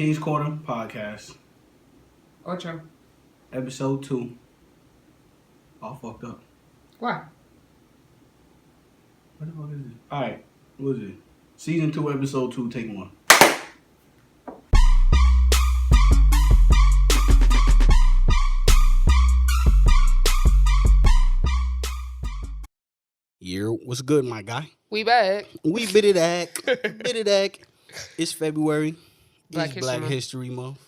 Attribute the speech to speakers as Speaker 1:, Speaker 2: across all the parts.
Speaker 1: King's Quarter Podcast,
Speaker 2: Ocho.
Speaker 1: Episode 2. All fucked up.
Speaker 2: Why?
Speaker 1: What the fuck is it? Alright, what is it? Season 2, Episode 2, Take 1. What's good, my guy?
Speaker 2: We back.
Speaker 1: We bit it ack. Bit it ack. It's February.
Speaker 2: Black
Speaker 1: History Month.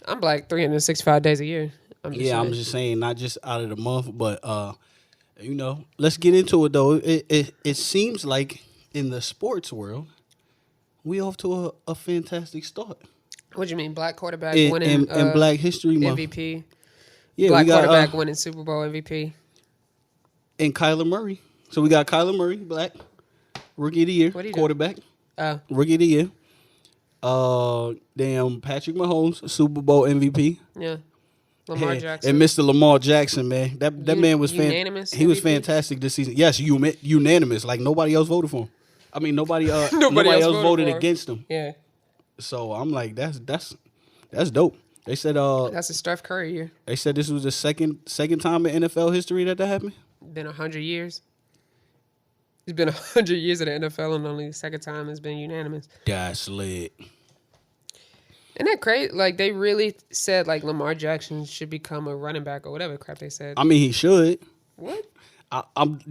Speaker 2: I'm black 365 days a year.
Speaker 1: I'm just saying, not just out of the month, but let's get into it though. It seems like in the sports world, we off to a fantastic start.
Speaker 2: What do you mean, black quarterback
Speaker 1: winning in Black History Month
Speaker 2: MVP?
Speaker 1: Yeah,
Speaker 2: black
Speaker 1: we got,
Speaker 2: quarterback winning Super Bowl MVP.
Speaker 1: And Kyler Murray. So we got Kyler Murray, black rookie of the year, quarterback, rookie of the year. Patrick Mahomes, Super Bowl MVP.
Speaker 2: Yeah. Lamar Jackson.
Speaker 1: And Mr. Lamar Jackson, man. That man was
Speaker 2: unanimous.
Speaker 1: He was fantastic this season. Yes, unanimous. Like nobody else voted for him. I mean, nobody else voted against him.
Speaker 2: Yeah.
Speaker 1: So I'm like, that's dope. They said
Speaker 2: that's a Steph Curry year.
Speaker 1: They said this was the second time in NFL history that happened.
Speaker 2: Been 100 years. It's been 100 years of the NFL, and only the second time it's been unanimous.
Speaker 1: That's lit.
Speaker 2: Isn't that crazy? Like, they really said, like, Lamar Jackson should become a running back or whatever crap they said.
Speaker 1: I mean, he should.
Speaker 2: What?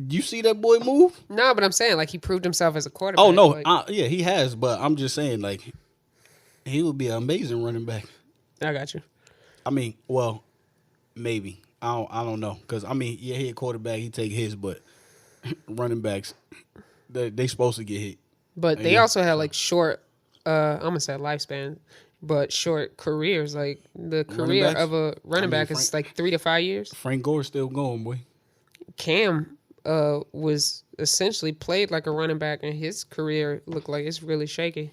Speaker 1: You see that boy move?
Speaker 2: No, but I'm saying, like, he proved himself as a quarterback.
Speaker 1: Oh, no.
Speaker 2: Like,
Speaker 1: yeah, he has, but I'm just saying, like, he would be an amazing running back.
Speaker 2: I got you.
Speaker 1: I mean, well, maybe. I don't know. Because, I mean, yeah, he a quarterback. He take his, but running backs, they supposed to get hit.
Speaker 2: But they also had, like, short, I'm going to say lifespan, but short careers. Like, the career of a running back is like 3 to 5 years.
Speaker 1: Frank Gore's still going, boy.
Speaker 2: Cam was essentially played like a running back, and his career looked like it's really shaky.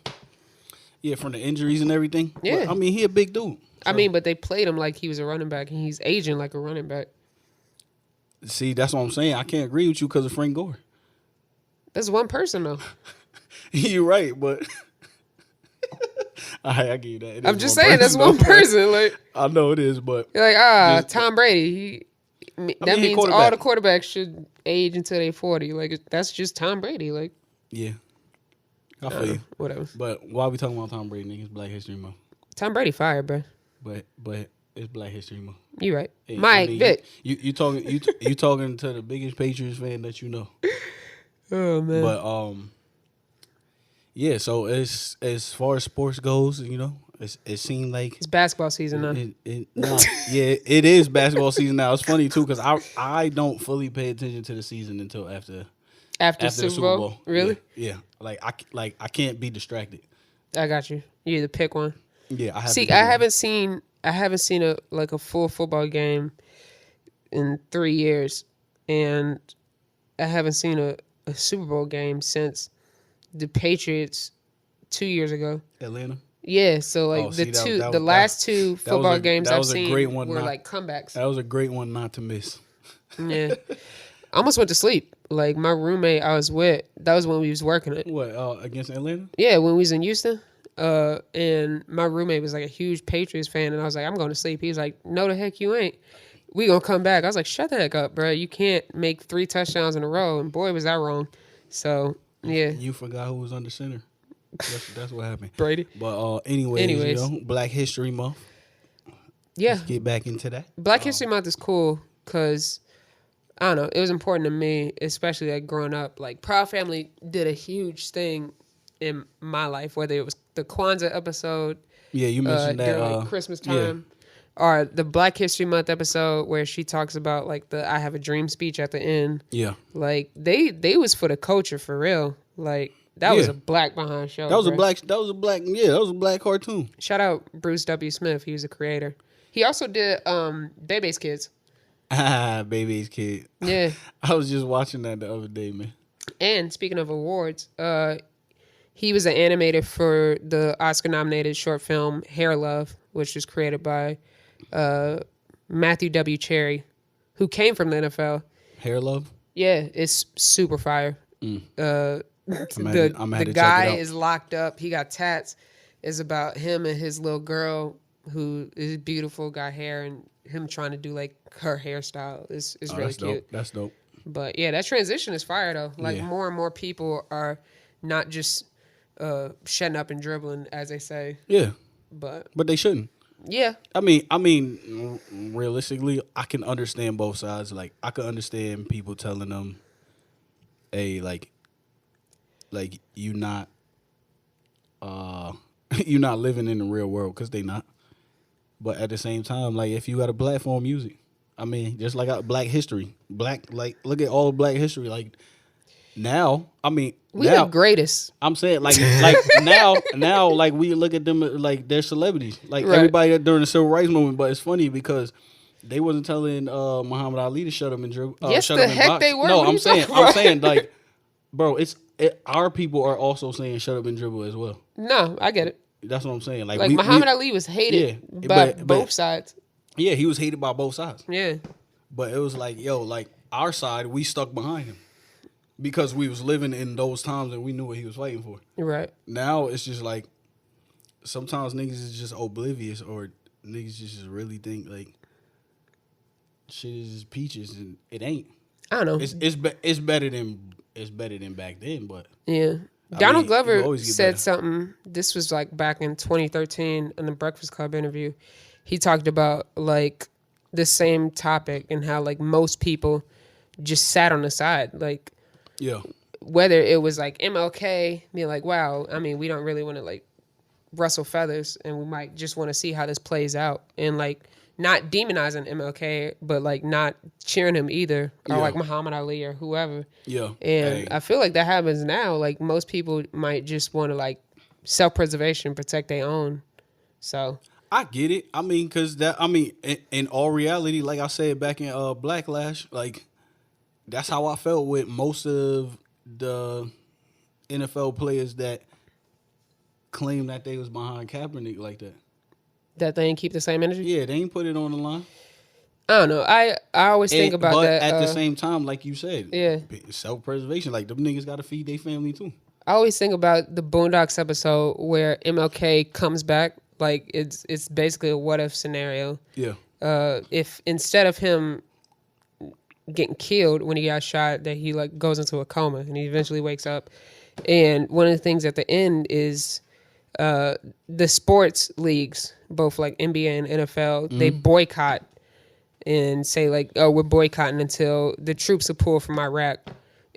Speaker 1: Yeah, from the injuries and everything.
Speaker 2: Yeah.
Speaker 1: But, I mean, he a big dude.
Speaker 2: So. I mean, but they played him like he was a running back, and he's aging like a running back.
Speaker 1: See, that's what I'm saying. I can't agree with you because of Frank Gore.
Speaker 2: That's one person, though.
Speaker 1: You're right, but I give you that.
Speaker 2: I'm just saying, that's one person. Like,
Speaker 1: I know it is, but
Speaker 2: you're like, Tom Brady. That means all the quarterbacks should age until they're 40. Like, that's just Tom Brady. Like,
Speaker 1: yeah, I feel you.
Speaker 2: Whatever.
Speaker 1: But why are we talking about Tom Brady? Nigga, it's Black History Month.
Speaker 2: Tom Brady fired, bro.
Speaker 1: But it's Black History Month.
Speaker 2: You right,
Speaker 1: Hey,
Speaker 2: Mike Vick.
Speaker 1: You talking to the biggest Patriots fan that you know.
Speaker 2: Oh man.
Speaker 1: But yeah. So as far as sports goes, it seemed like
Speaker 2: it's basketball season now.
Speaker 1: Yeah, it is basketball season now. It's funny too because I don't fully pay attention to the season until after
Speaker 2: the Super Bowl. Really?
Speaker 1: Yeah. Like I can't be distracted.
Speaker 2: I got you. You either pick one.
Speaker 1: Yeah,
Speaker 2: I haven't seen a full football game in 3 years, and I haven't seen a Super Bowl game since the Patriots 2 years ago.
Speaker 1: Atlanta.
Speaker 2: Yeah, so the last two football games I've seen were like comebacks.
Speaker 1: That was a great one not to miss.
Speaker 2: Yeah, I almost went to sleep. Like my roommate I was with, that was when we was working it.
Speaker 1: What against Atlanta?
Speaker 2: Yeah, when we was in Houston. And my roommate was like a huge Patriots fan, and I was like, I'm going to sleep. He was like, no, the heck you ain't. We gonna come back. I was like, shut the heck up, bro. You can't make 3 touchdowns in a row. And boy, was that wrong. So yeah,
Speaker 1: you forgot who was under center. That's what happened.
Speaker 2: Brady.
Speaker 1: But anyways, Black History Month.
Speaker 2: Yeah,
Speaker 1: let's get back into that.
Speaker 2: Black History Month is cool because I don't know. It was important to me, especially like growing up. Like Proud Family did a huge thing in my life, whether it was the Kwanzaa episode,
Speaker 1: you mentioned that
Speaker 2: during Christmas time, or the Black History Month episode where she talks about like the "I Have a Dream" speech at the end.
Speaker 1: Yeah,
Speaker 2: like they was for the culture for real. Like that was a black behind show.
Speaker 1: That was a black cartoon.
Speaker 2: Shout out Bruce W. Smith. He was a creator. He also did Bebe's Kids.
Speaker 1: Baby's Kid.
Speaker 2: Yeah,
Speaker 1: I was just watching that the other day, man. And
Speaker 2: speaking of awards, he was an animator for the Oscar-nominated short film Hair Love, which was created by Matthew W. Cherry, who came from the NFL.
Speaker 1: Hair Love?
Speaker 2: Yeah, it's super fire. The guy is locked up. He got tats. is about him and his little girl who is beautiful, got hair, and him trying to do like her hairstyle is
Speaker 1: Oh,
Speaker 2: really
Speaker 1: that's
Speaker 2: cute.
Speaker 1: dope. That's dope.
Speaker 2: But yeah, that transition is fire though. Like
Speaker 1: Yeah.
Speaker 2: more and more people are not just shutting up and dribbling, as they say.
Speaker 1: Yeah,
Speaker 2: But
Speaker 1: but they shouldn't.
Speaker 2: yeah,
Speaker 1: Realistically, I can understand both sides. Like, I can understand people telling them, "Hey, like you not, you not living in the real world," because they not. But at the same time, like if you got a platform, use it. I mean, just like Black history, look at all of Black history. Like now,
Speaker 2: we
Speaker 1: now
Speaker 2: the greatest.
Speaker 1: I'm saying now like we look at them like they're celebrities, like
Speaker 2: Right.
Speaker 1: everybody during the civil rights movement. But it's funny because they wasn't telling Muhammad Ali to shut up and dribble.
Speaker 2: Yes,
Speaker 1: Shut
Speaker 2: the
Speaker 1: up and
Speaker 2: heck
Speaker 1: box.
Speaker 2: they were.
Speaker 1: No,
Speaker 2: What are you talking
Speaker 1: I'm
Speaker 2: about?
Speaker 1: saying like, bro, our people are also saying shut up and dribble as well.
Speaker 2: No, I get it.
Speaker 1: That's what I'm saying. Like,
Speaker 2: Like Muhammad Ali was hated
Speaker 1: Yeah,
Speaker 2: by
Speaker 1: but-
Speaker 2: both sides.
Speaker 1: yeah, he was hated by both sides.
Speaker 2: Yeah.
Speaker 1: But it was like, yo, like our side, we stuck behind him because we was living in those times and we knew what he was fighting for.
Speaker 2: Right.
Speaker 1: Now it's just like sometimes niggas is just oblivious or niggas just really think like shit is just peaches and it ain't.
Speaker 2: I don't know.
Speaker 1: It's better than back then, but
Speaker 2: Yeah.
Speaker 1: I
Speaker 2: Donald
Speaker 1: mean, you
Speaker 2: Glover
Speaker 1: always get
Speaker 2: said
Speaker 1: better.
Speaker 2: something. This was like back in 2013 in the Breakfast Club interview. He talked about like the same topic and how like most people just sat on the side. Like
Speaker 1: yeah,
Speaker 2: whether it was like MLK being like, wow, I mean, we don't really want to like rustle feathers and we might just want to see how this plays out. And like not demonizing MLK, but like not cheering him either. Or
Speaker 1: Yeah.
Speaker 2: like Muhammad Ali or whoever.
Speaker 1: yeah.
Speaker 2: And
Speaker 1: Hey,
Speaker 2: I feel like that happens now. Like most people might just want to like self-preservation, protect their own. So
Speaker 1: I get it. I mean, in all reality, like I said back in Blacklash, like that's how I felt with most of the NFL players that claim that they was behind Kaepernick like that.
Speaker 2: that they ain't keep the same energy.
Speaker 1: Yeah, they ain't put it on the line.
Speaker 2: I don't know. I always think about
Speaker 1: but
Speaker 2: that.
Speaker 1: at the same time, like you said,
Speaker 2: Yeah.
Speaker 1: self preservation. Like them niggas got to feed their family too.
Speaker 2: I always think about the Boondocks episode where MLK comes back. Like it's basically a what if scenario.
Speaker 1: Yeah,
Speaker 2: If instead of him getting killed when he got shot, that he like goes into a coma and he eventually wakes up. And one of the things at the end is the sports leagues, both like NBA and NFL, they boycott and say like, oh, we're boycotting until the troops are pulled from Iraq.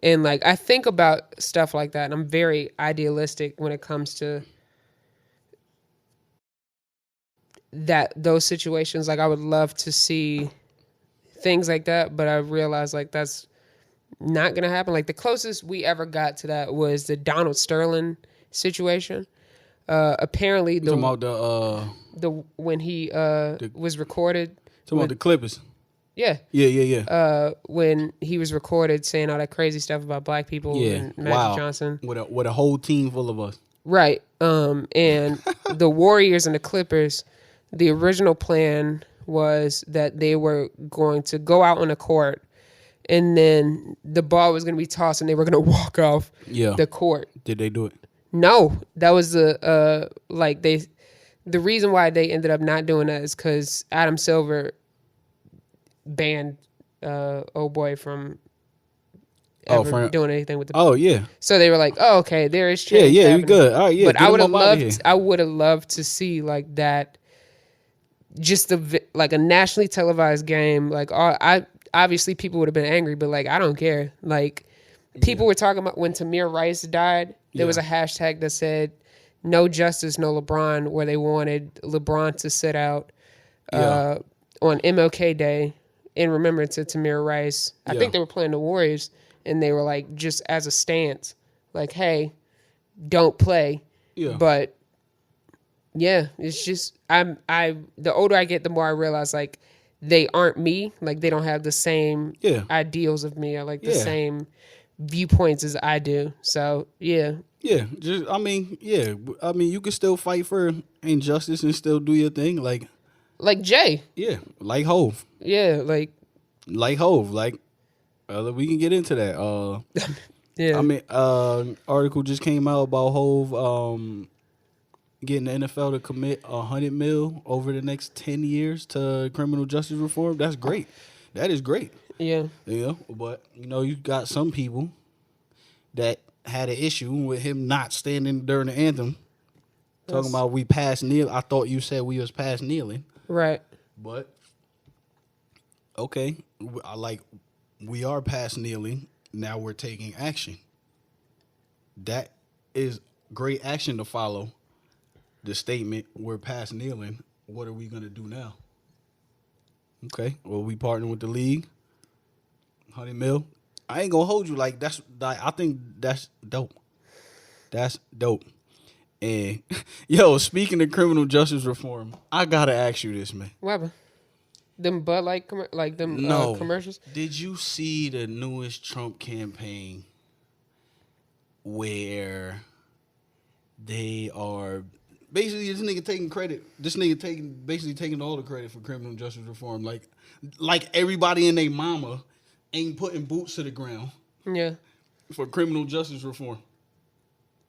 Speaker 2: And like I think about stuff like that, and I'm very idealistic when it comes to those situations. Like I would love to see things like that, but I realize like that's not gonna happen. Like the closest we ever got to that was the Donald Sterling situation. Apparently
Speaker 1: talking about
Speaker 2: the when he was recorded.
Speaker 1: talking about the Clippers.
Speaker 2: Yeah.
Speaker 1: Yeah.
Speaker 2: When he was recorded saying all that crazy stuff about black people
Speaker 1: Yeah,
Speaker 2: and Magic
Speaker 1: wow.
Speaker 2: Johnson.
Speaker 1: With a whole team full of us.
Speaker 2: Right. And the Warriors and the Clippers, the original plan was that they were going to go out on the court and then the ball was going to be tossed and they were going to walk off
Speaker 1: Yeah.
Speaker 2: the court.
Speaker 1: Did they do it?
Speaker 2: No, that was the reason why they ended up not doing that is because Adam Silver banned old boy from ever doing anything with the.
Speaker 1: Oh yeah.
Speaker 2: So they were like, "Oh, okay, there is
Speaker 1: Yeah,
Speaker 2: change."
Speaker 1: yeah, we
Speaker 2: happening.
Speaker 1: good. All right, yeah.
Speaker 2: But
Speaker 1: get
Speaker 2: I
Speaker 1: him
Speaker 2: would have
Speaker 1: up outta here.
Speaker 2: loved. I would have loved to see like that. Just like a nationally televised game. Like I obviously people would have been angry, but like I don't care. Like people were talking about when Tamir Rice died. There was a hashtag that said "No justice, no LeBron," where they wanted LeBron to sit out on MLK Day in remembrance of Tamir Rice. I think they were playing the Warriors, and they were like just as a stance, like, "Hey, don't play."
Speaker 1: Yeah.
Speaker 2: But yeah, it's just the older I get, the more I realize like they aren't me. Like they don't have the same ideals of me or like the same viewpoints as I do. So yeah.
Speaker 1: Yeah, you can still fight for injustice and still do your thing, like
Speaker 2: Jay.
Speaker 1: yeah, like Hove,
Speaker 2: Yeah,
Speaker 1: like we can get into that.
Speaker 2: yeah.
Speaker 1: I mean, article just came out about Hove. getting the NFL to commit 100 mil over the next 10 years to criminal justice reform. That's great. That is great.
Speaker 2: Yeah.
Speaker 1: But you got some people that had an issue with him not standing during the anthem. Talking about we past kneel. I thought you said we was past kneeling.
Speaker 2: Right.
Speaker 1: But okay, we are past kneeling. Now we're taking action. That is great action to follow. The statement, we're past kneeling. What are we going to do now? Okay, well, we partner with the league. 100 mil. I ain't going to hold you I think that's dope. That's dope. And, speaking of criminal justice reform, I got to ask you this, man.
Speaker 2: What happened? Them Bud Light, commercials?
Speaker 1: Did you see the newest Trump campaign where they are basically this nigga taking credit? This nigga taking all the credit for criminal justice reform. Like everybody and their mama ain't putting boots to the ground.
Speaker 2: Yeah.
Speaker 1: For criminal justice reform.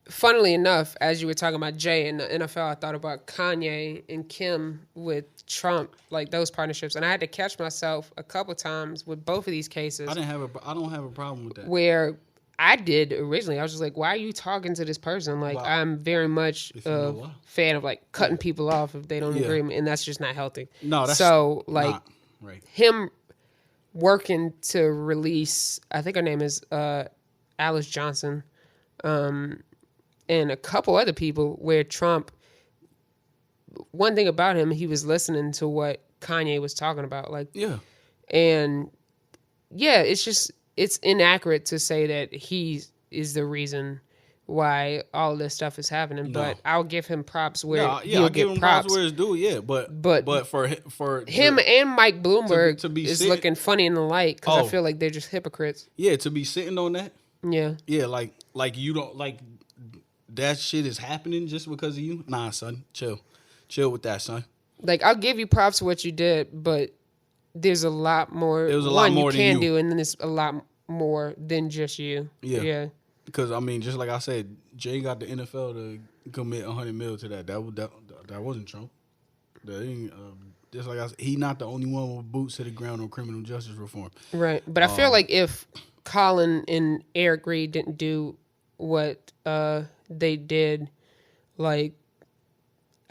Speaker 2: Funnily enough, as you were talking about Jay and the NFL, I thought about Kanye and Kim with Trump, like those partnerships, and I had to catch myself a couple times with both of these cases.
Speaker 1: I don't have a problem with that.
Speaker 2: Where I did originally, I was just like, "Why are you talking to this person?" Like, I'm very much a fan of like cutting people off if they don't agree, and that's just not healthy.
Speaker 1: No, that's
Speaker 2: so like
Speaker 1: not right.
Speaker 2: Him working to release, I think her name is Alice Johnson. And a couple other people where Trump, one thing about him, he was listening to what Kanye was talking about. It's inaccurate to say that he is the reason why all this stuff is happening. No. But I'll give him props where he'll give him props
Speaker 1: where it's due. Yeah, but for
Speaker 2: him and Mike Bloomberg to be is looking funny in the light because I feel like they're just hypocrites.
Speaker 1: Yeah, to be sitting on that.
Speaker 2: Yeah.
Speaker 1: Yeah, like you don't like. That shit is happening just because of you? Nah, son. Chill with that, son.
Speaker 2: Like, I'll give you props for what you did, but there's a lot more.
Speaker 1: There's a lot more
Speaker 2: you can do, and then there's a lot more than just you. Yeah.
Speaker 1: Because, I mean, just like I said, Jay got the NFL to commit 100 mil to that. That wasn't Trump. Just like I said, he not the only one with boots to the ground on criminal justice reform.
Speaker 2: Right. But I feel like if Colin and Eric Reed didn't do what they did, like,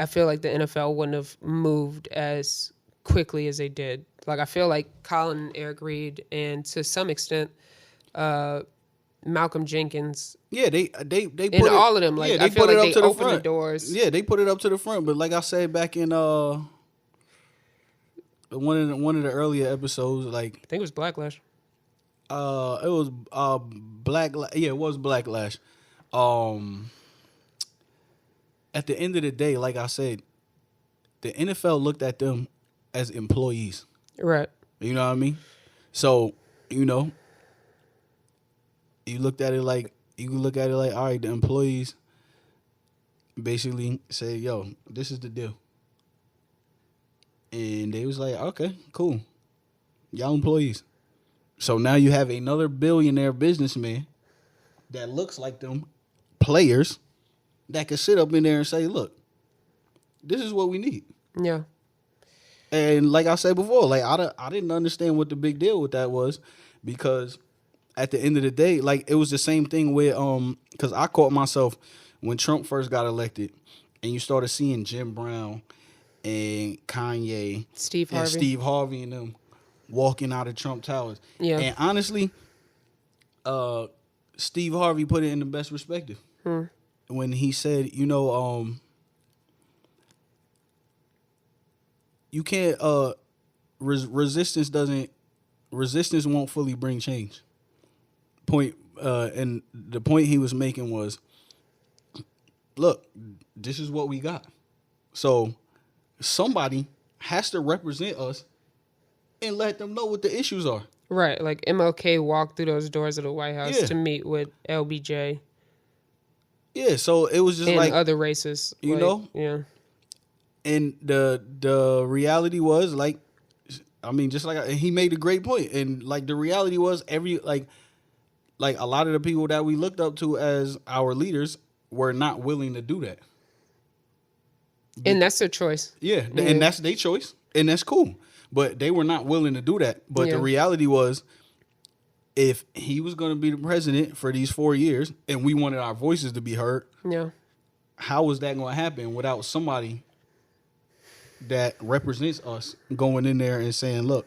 Speaker 2: I feel like the NFL wouldn't have moved as quickly as they did. Like, I feel like Colin and Eric Reed, and to some extent, Malcolm Jenkins.
Speaker 1: Yeah, they put
Speaker 2: and all of them. Like,
Speaker 1: yeah,
Speaker 2: I feel like they opened
Speaker 1: the
Speaker 2: doors.
Speaker 1: Yeah, they put it up to the front. But like I said back in one of the earlier episodes, like
Speaker 2: I think it was Blacklash.
Speaker 1: It was it was Blacklash. At the end of the day, like I said, the NFL looked at them as employees.
Speaker 2: Right.
Speaker 1: You know what I mean? So, you looked at it like all right, the employees basically say, yo, this is the deal. And they was like, okay, cool. Y'all employees. So now you have another billionaire businessman that looks like them players that could sit up in there and say, look, this is what we need.
Speaker 2: Yeah.
Speaker 1: And like I said before, like I didn't understand what the big deal with that was, because at the end of the day, like it was the same thing with because I caught myself when Trump first got elected, and you started seeing Jim Brown and Kanye,
Speaker 2: Steve
Speaker 1: Harvey and them walking out of Trump Towers.
Speaker 2: Yeah.
Speaker 1: And honestly, Steve Harvey put it in the best perspective when he said, you can't resistance won't fully bring change. And the point he was making was, look, this is what we got. So somebody has to represent us and let them know what the issues are.
Speaker 2: Right, like MLK walked through those doors of the White House to meet with LBJ.
Speaker 1: Yeah, so it was just
Speaker 2: and
Speaker 1: like
Speaker 2: other racists, yeah.
Speaker 1: And the reality was like, I mean, just like he made a great point, and like the reality was like a lot of the people that we looked up to as our leaders were not willing to do that.
Speaker 2: And that's their choice.
Speaker 1: Yeah, and that's their choice, and that's cool. But they were not willing to do that. But the reality was, if he was going to be the president for these 4 years, and we wanted our voices to be heard, how was that going to happen without somebody that represents us going in there and saying, "Look,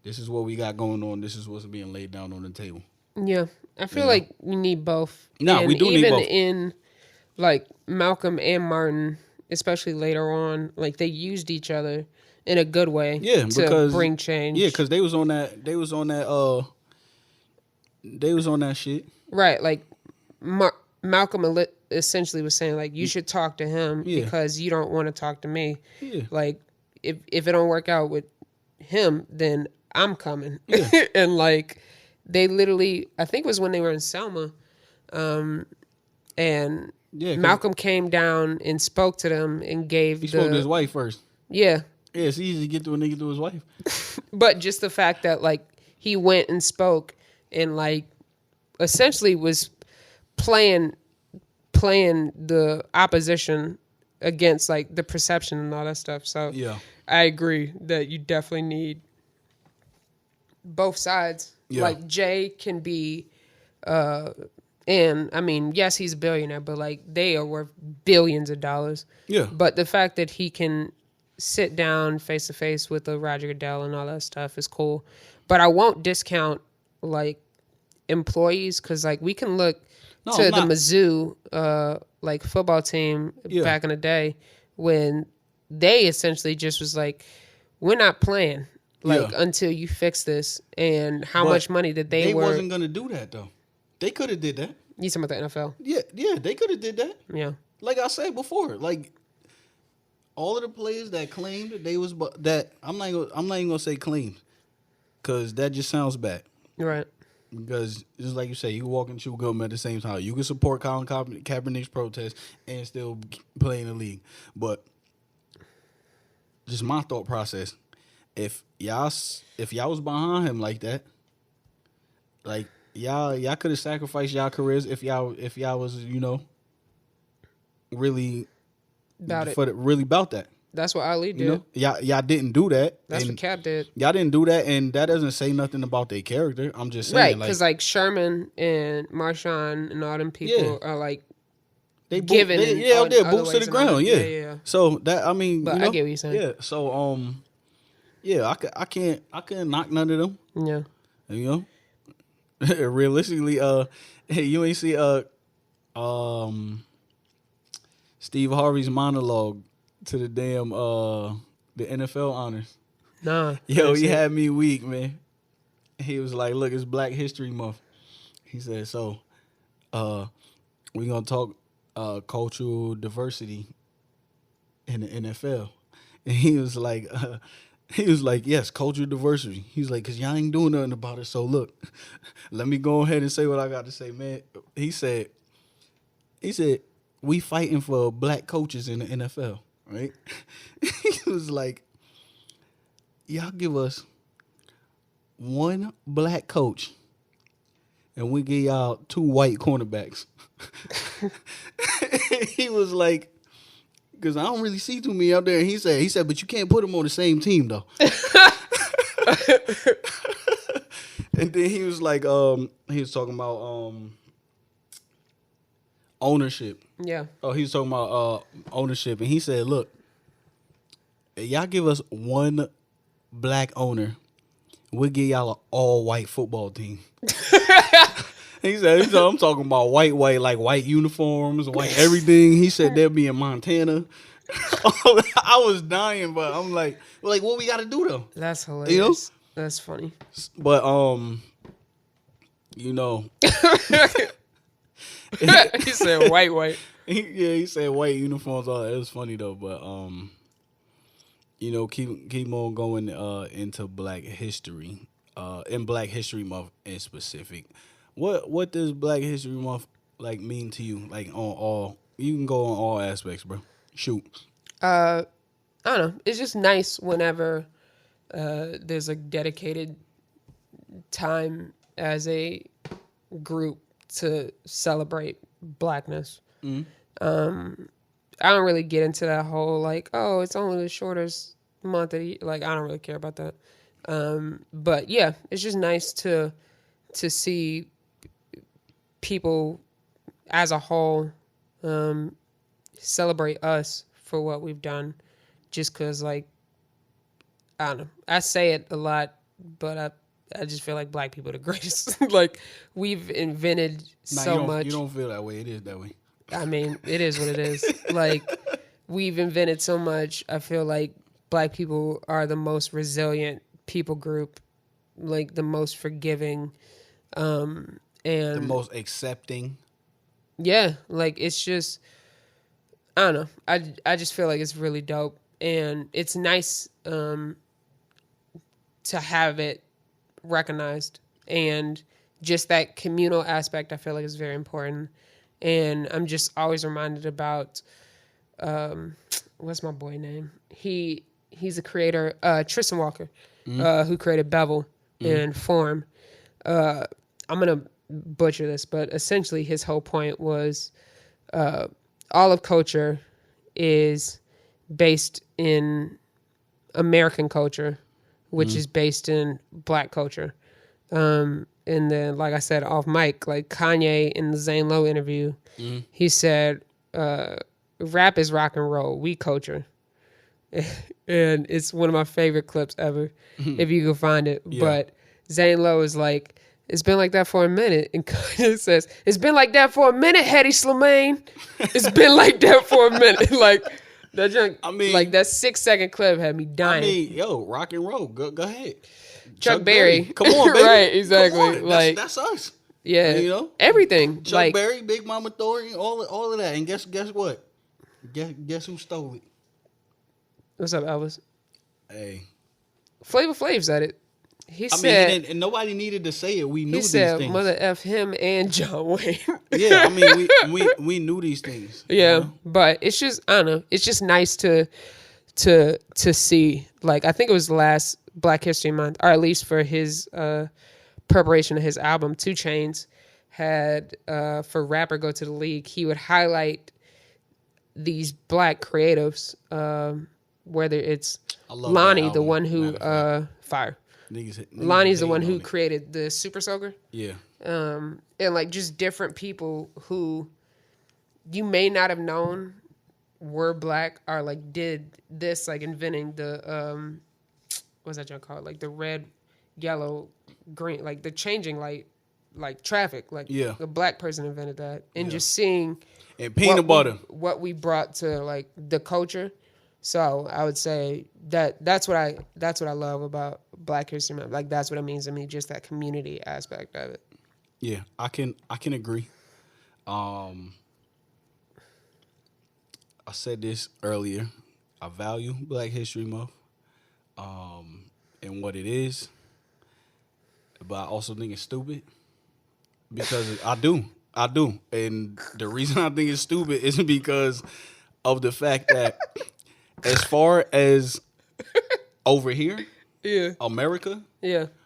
Speaker 1: this is what we got going on. This is what's being laid down on the table."
Speaker 2: Yeah, I feel like you need both.
Speaker 1: No, we do need both.
Speaker 2: Even in like Malcolm and Martin, especially later on, like they used each other in a good way.
Speaker 1: Yeah,
Speaker 2: to bring change.
Speaker 1: Yeah, because they was on that. They was on that. They was on that shit.
Speaker 2: Right, like Malcolm essentially was saying like you should talk to him because you don't want to talk to me. Yeah. Like if it don't work out with him, then I'm coming. Yeah. And like they literally, I think it was when they were in Selma, and Malcolm came down and spoke to them and gave. He
Speaker 1: spoke to his wife first.
Speaker 2: Yeah.
Speaker 1: Yeah, it's easy to get to a nigga to his wife.
Speaker 2: But just the fact that like he went and spoke and like essentially was playing the opposition against like the perception and all that stuff. So yeah, I agree that you definitely need both sides. Yeah. Like Jay can be, and I mean, yes, he's a billionaire, but like they are worth billions of dollars. Yeah. But the fact that he can sit down face to face with a Roger Goodell and all that stuff is cool. But I won't discount like employees because like we can look to the Mizzou like football team back in the day when they essentially just was like, we're not playing until you fix this. And how much money did they
Speaker 1: wasn't gonna do that though. They could have did that.
Speaker 2: You talking about the NFL?
Speaker 1: Yeah, they could have did that.
Speaker 2: Yeah,
Speaker 1: like I said before, like all of the players that claimed they was that I'm not even gonna say claimed because that just sounds bad.
Speaker 2: Right.
Speaker 1: Because just like you say, you can walk and chew gum at the same time. You can support Colin Kaepernick's protest and still play in the league. But just my thought process, if y'all was behind him like that, like y'all could have sacrificed y'all careers if y'all was really about that.
Speaker 2: That's what Ali did.
Speaker 1: Y'all didn't do that.
Speaker 2: That's what Cap did.
Speaker 1: Y'all didn't do that, and that doesn't say nothing about their character. I'm just saying,
Speaker 2: right? Because like Sherman and Marshawn and all them people are like they giving,
Speaker 1: they're boots to the ground, yeah. So that I mean,
Speaker 2: but I get what you're saying.
Speaker 1: Yeah. So I can't knock none of them.
Speaker 2: Yeah.
Speaker 1: Realistically, you ain't see Steve Harvey's monologue to the damn the NFL honors.
Speaker 2: Nah.
Speaker 1: Yo, he had me weak, man. He was like, "Look, it's Black History Month." He said, "So, we gonna talk cultural diversity in the NFL." And he was like, "Yes, cultural diversity." He was like, "Cause y'all ain't doing nothing about it. So look, let me go ahead and say what I got to say, man." He said, "We fighting for black coaches in the NFL." Right? He was like, y'all give us one black coach and we give y'all 2 white cornerbacks. He was like, because I don't really see too many out there. And he said, but you can't put them on the same team though. And then he was like, he was talking about ownership.
Speaker 2: Yeah.
Speaker 1: Oh, he was talking about ownership, and he said, "Look, y'all give us one black owner, we'll give y'all an all-white football team." He said, "I'm talking about white, like white uniforms, white everything." He said they'll be in Montana. I was dying, but I'm like, what we got to do though?
Speaker 2: That's hilarious. That's funny.
Speaker 1: But
Speaker 2: He said white.
Speaker 1: He said white uniforms. All that. It was funny though, but keep on going into Black History, in Black History Month in specific. What does Black History Month like mean to you? Like on all, you can go on all aspects, bro. Shoot.
Speaker 2: I don't know. It's just nice whenever there's a dedicated time as a group to celebrate blackness. Mm-hmm. I don't really get into that whole like, oh, it's only the shortest month of the year. Like, I don't really care about that. But yeah, it's just nice to see people as a whole celebrate us for what we've done. Just because, like, I don't know. I say it a lot, but I just feel like black people are the greatest. Like, we've invented so much.
Speaker 1: You don't feel that way. It is that way.
Speaker 2: I mean, it is what it is. Like, we've invented so much. I feel like black people are the most resilient people group, like the most forgiving, and
Speaker 1: The most accepting.
Speaker 2: yeah, like it's just I don't know. I just feel like it's really dope, and it's nice to have it recognized, and just that communal aspect I feel like is very important. And I'm just always reminded about what's my boy name? He's a creator, Tristan Walker, who created Bevel and Form. I'm gonna butcher this, but essentially his whole point was all of culture is based in American culture, which is based in black culture. And then, like I said, off mic, like Kanye in the Zane Lowe interview, he said, rap is rock and roll, we culture. And it's one of my favorite clips ever, if you can find it. Yeah. But Zane Lowe is like, it's been like that for a minute. And Kanye says, it's been like that for a minute, Hetty Slimane. It's been like that for a minute. Like, that junk, I mean, like that 6-second clip had me dying.
Speaker 1: I mean, yo, rock and roll. Go ahead.
Speaker 2: Chuck Berry.
Speaker 1: Come on, baby.
Speaker 2: Right, exactly.
Speaker 1: Come on.
Speaker 2: Like
Speaker 1: that's us.
Speaker 2: Yeah,
Speaker 1: you know
Speaker 2: everything.
Speaker 1: Chuck
Speaker 2: like,
Speaker 1: Berry, Big Mama Thornton, all of that. And guess what? Guess who stole it?
Speaker 2: What's up, Elvis?
Speaker 1: Hey,
Speaker 2: Flavor Flav said it. He said,
Speaker 1: and nobody needed to say it. We knew these
Speaker 2: said,
Speaker 1: things.
Speaker 2: Mother F him and John Wayne.
Speaker 1: Yeah, I mean, we knew these things.
Speaker 2: Yeah,
Speaker 1: you know?
Speaker 2: But it's just, I don't know. It's just nice to see. Like, I think it was last Black History Month, or at least for his preparation of his album, 2 Chainz had for Rapper Go to the League, he would highlight these black creatives, whether it's Lonnie, the one who fire. Lonnie's the one who created the Super Soaker. Yeah. And like just different people who you may not have known were black or like did this, like inventing the what's that junk called? Like the red, yellow, green, like the changing light, like traffic. Like a black person invented that. And just seeing
Speaker 1: and peanut butter.
Speaker 2: What we brought to like the culture. So I would say that's what I love about Black History Month. Like that's what it means to me, just that community aspect of it.
Speaker 1: Yeah, I can agree. I said this earlier. I value Black History Month, and what it is, but I also think it's stupid because I do, and the reason I think it's stupid is because of the fact that. As far as over here, America,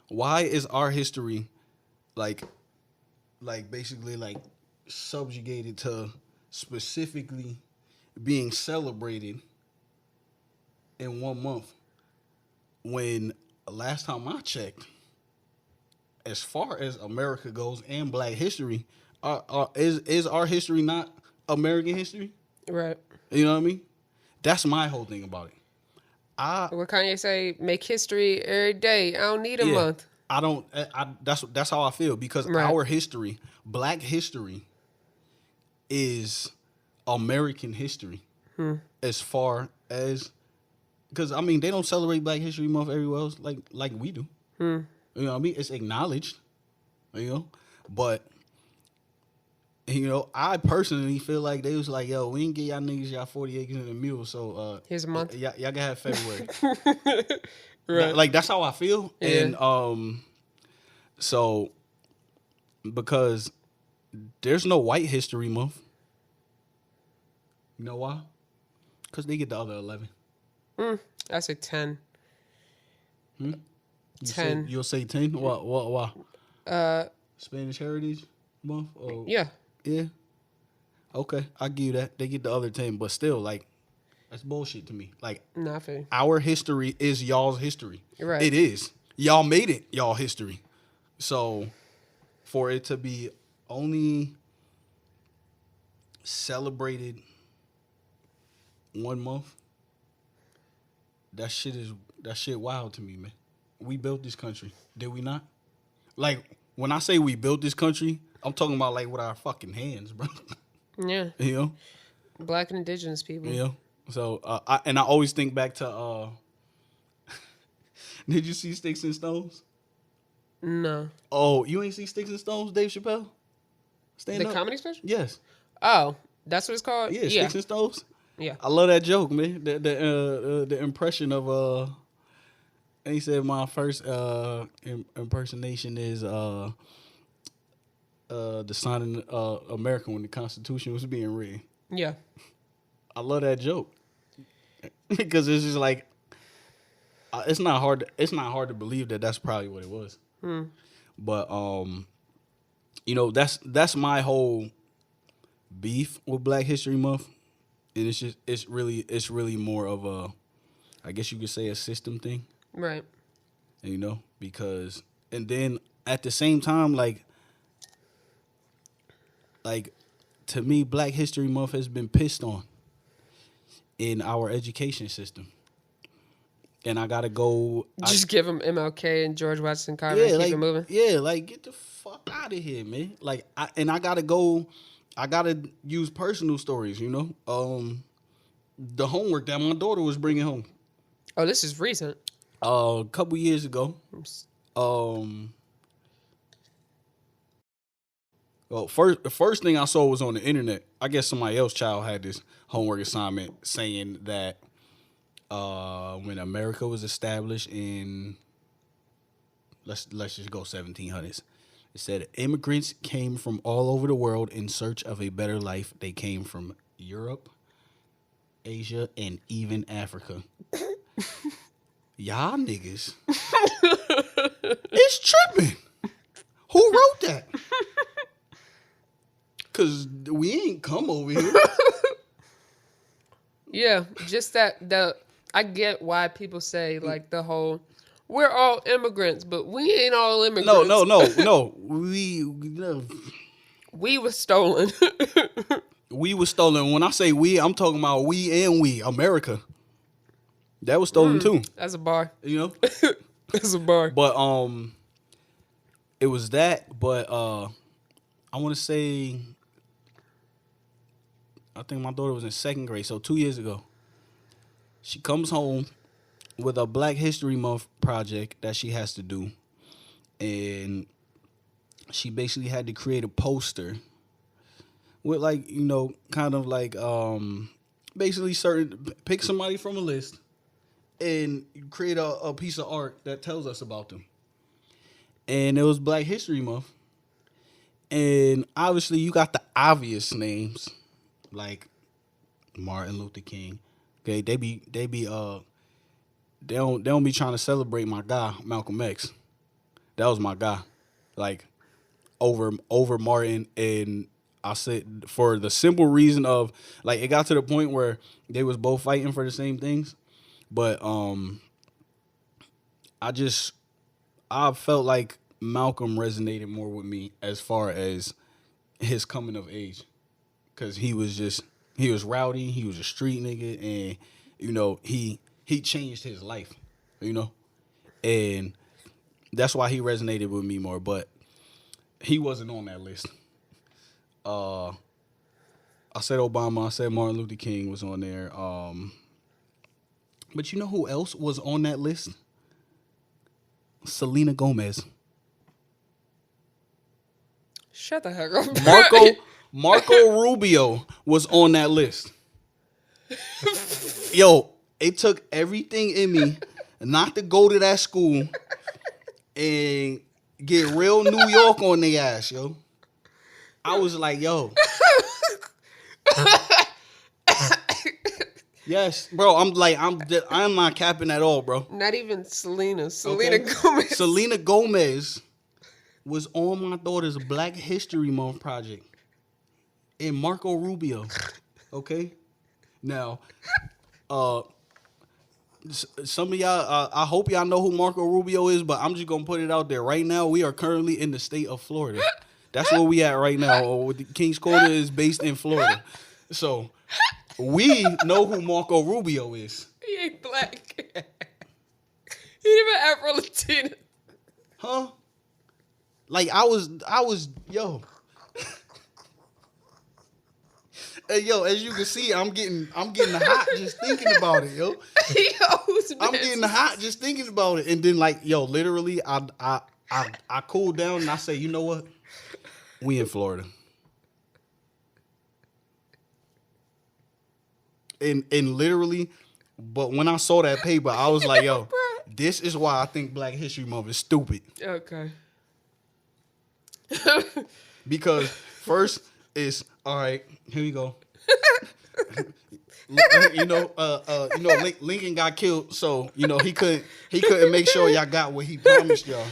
Speaker 1: why is our history like basically like subjugated to specifically being celebrated in 1 month when last time I checked, as far as America goes and Black history, is our history not American history? Right. You know what I mean? That's my whole thing about it.
Speaker 2: What Kanye say? Make history every day. I don't need a month.
Speaker 1: I don't. That's how I feel because our history, Black history, is American history. As far as because I mean they don't celebrate Black History Month everywhere else like we do. You know what I mean? It's acknowledged. You know, but. You know, I personally feel like they was like, yo, we didn't get y'all niggas y'all 40 acres and a mule, so
Speaker 2: here's a month.
Speaker 1: Y'all can have February. Right. Like that's how I feel. Yeah. And so because there's no White History Month. You know why? Because they get the other 11.
Speaker 2: I say 10.
Speaker 1: 10. You'll say 10? Why? Spanish Heritage Month? Or...
Speaker 2: Yeah.
Speaker 1: Yeah. Okay, I give you that. They get the other 10, but still, like, that's bullshit to me. Like,
Speaker 2: Nah, I feel you.
Speaker 1: our history is y'all's history.
Speaker 2: Right.
Speaker 1: It is. Y'all made it y'all history. So, for it to be only celebrated 1 month, that shit wild to me, man. We built this country, did we not? Like, when I say we built this country, I'm talking about like with our fucking hands, bro.
Speaker 2: Yeah.
Speaker 1: You know,
Speaker 2: Black and indigenous people.
Speaker 1: you know. So, I always think back to. Did you see Sticks and Stones?
Speaker 2: No.
Speaker 1: Oh, you ain't see Sticks and Stones, Dave Chappelle? Stand
Speaker 2: The
Speaker 1: up.
Speaker 2: comedy special?
Speaker 1: Yes.
Speaker 2: Oh, that's what it's called?
Speaker 1: Yeah, Sticks and Stones.
Speaker 2: Yeah.
Speaker 1: I love that joke, man. The impression of and he said my first impersonation is the signing America when the Constitution was being read.
Speaker 2: Yeah.
Speaker 1: I love that joke because it's just like it's not hard. It's not hard to believe that that's probably what it was. But you know, that's my whole beef with Black History Month, and it's really more of a, I guess you could say, a system thing.
Speaker 2: Right.
Speaker 1: You know, because and then at the same time, like to me, Black History Month has been pissed on in our education system. And I gotta go.
Speaker 2: Just give them MLK and George Washington Carver and keep it moving.
Speaker 1: Yeah, like get the fuck out of here, man. Like, I gotta go. I gotta use personal stories. You know, the homework that my daughter was bringing home.
Speaker 2: Oh, this is recent.
Speaker 1: A couple years ago. Well, the first thing I saw was on the internet. I guess somebody else's child had this homework assignment saying that when America was established in let's just go 1700s, it said immigrants came from all over the world in search of a better life. They came from Europe, Asia, and even Africa. Y'all niggas, it's tripping. Who wrote that? Cause we ain't come over here.
Speaker 2: Yeah, just that I get why people say like the whole we're all immigrants, but we ain't all immigrants.
Speaker 1: No.
Speaker 2: We were stolen.
Speaker 1: We was stolen. When I say we, I'm talking about we, America. That was stolen too.
Speaker 2: That's a bar.
Speaker 1: You know?
Speaker 2: That's a bar.
Speaker 1: But it was that, but I wanna say I think my daughter was in 2nd grade, so 2 years ago. She comes home with a Black History Month project that she has to do. And she basically had to create a poster with, like, you know, kind of like basically pick somebody from a list and create a piece of art that tells us about them. And it was Black History Month. And obviously you got the obvious names like Martin Luther King. Okay, they don't be trying to celebrate my guy Malcolm X. That was my guy, like over Martin. And I said for the simple reason of like it got to the point where they was both fighting for the same things, but I felt like Malcolm resonated more with me as far as his coming of age, because he was rowdy, he was a street nigga, and you know he changed his life, you know, and that's why he resonated with me more. But he wasn't on that list. I said Obama, I said Martin Luther King was on there. But you know who else was on that list? Selena Gomez.
Speaker 2: Shut the heck up.
Speaker 1: Marco Rubio was on that list. Yo, it took everything in me not to go to that school and get real New York on their ass, yo. I was like, yo. Yes, bro. I'm not capping at all, bro.
Speaker 2: Not even Selena.
Speaker 1: Okay?
Speaker 2: Gomez.
Speaker 1: Selena Gomez was on my daughter's Black History Month project. and Marco Rubio. Okay, now, some of y'all, I hope y'all know who Marco Rubio is, but I'm just gonna put it out there right now. We are currently in the state of Florida. That's where we at right now. The King's Corner is based in Florida, so we know who Marco Rubio is.
Speaker 2: He ain't black. He even Afro Latina.
Speaker 1: Huh? Like I was, yo. Hey, yo, as you can see, I'm getting hot just thinking about it, yo. I'm getting hot just thinking about it, and then like, yo, literally, I cooled down and I say, you know what? We in Florida, and literally, but when I saw that paper, I was like, yo, this is why I think Black History Month is stupid.
Speaker 2: Okay.
Speaker 1: Because first is all right. Here we go. Lincoln got killed, so he couldn't make sure y'all got what he promised y'all.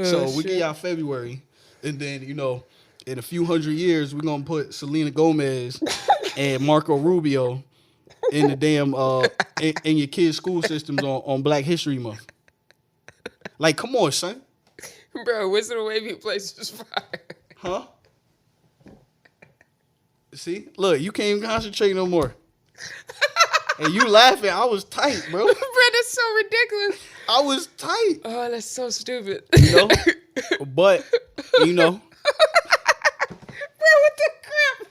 Speaker 1: So we give y'all February, and then in a few hundred years we're gonna put Selena Gomez and Marco Rubio in the damn in your kids' school systems on Black History Month. Like, come on, son.
Speaker 2: Bro, Wizard of Wavy Place is fire.
Speaker 1: Huh? See? Look, you can't even concentrate no more. And you laughing. I was tight, bro.
Speaker 2: Bro, that's so ridiculous.
Speaker 1: I was tight.
Speaker 2: Oh, that's so stupid.
Speaker 1: But, Bro,
Speaker 2: what the crap?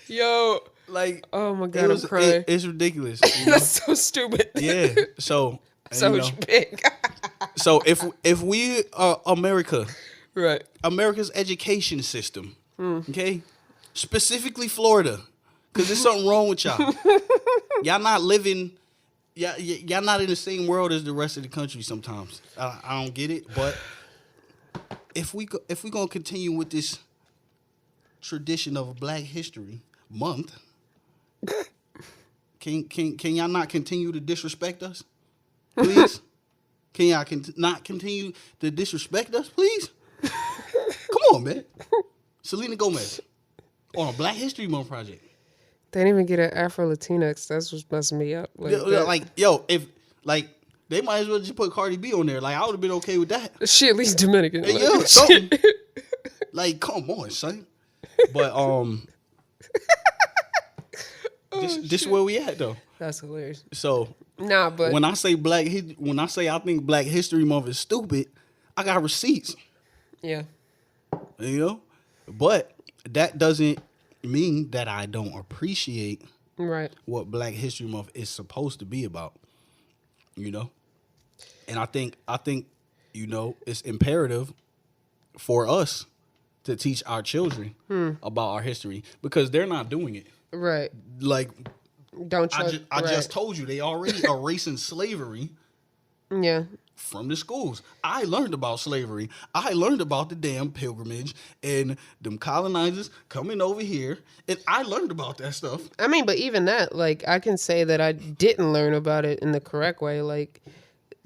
Speaker 2: Yo.
Speaker 1: Like,
Speaker 2: oh my God, I'm crying.
Speaker 1: It's ridiculous.
Speaker 2: That's so stupid.
Speaker 1: Yeah. So
Speaker 2: you big.
Speaker 1: So if we are America,
Speaker 2: right?
Speaker 1: America's education system, okay, specifically Florida, because there's something wrong with y'all. Y'all not living, y'all not in the same world as the rest of the country. Sometimes I don't get it, but if we gonna continue with this tradition of Black History Month, can y'all not continue to disrespect us, please? Can y'all not continue to disrespect us, please? Come on, man. Selena Gomez on a Black History Month project.
Speaker 2: They didn't even get an Afro Latinx. That's what's messing me up.
Speaker 1: If they might as well just put Cardi B on there. Like, I would have been okay with that.
Speaker 2: She at least Dominican.
Speaker 1: Hey, yeah, something. Like, come on, son. But this is where we at though.
Speaker 2: That's hilarious.
Speaker 1: So
Speaker 2: nah, but
Speaker 1: when I say I think Black History Month is stupid, I got receipts.
Speaker 2: Yeah.
Speaker 1: But that doesn't mean that I don't appreciate what Black History Month is supposed to be about. And I think it's imperative for us to teach our children about our history because they're not doing it.
Speaker 2: Right.
Speaker 1: Like, I
Speaker 2: right.
Speaker 1: just told you they already erasing slavery.
Speaker 2: Yeah.
Speaker 1: From the schools. I learned about slavery. I learned about the damn pilgrimage and them colonizers coming over here. And I learned about that stuff.
Speaker 2: I mean, but even that, like, I can say that I didn't learn about it in the correct way. Like,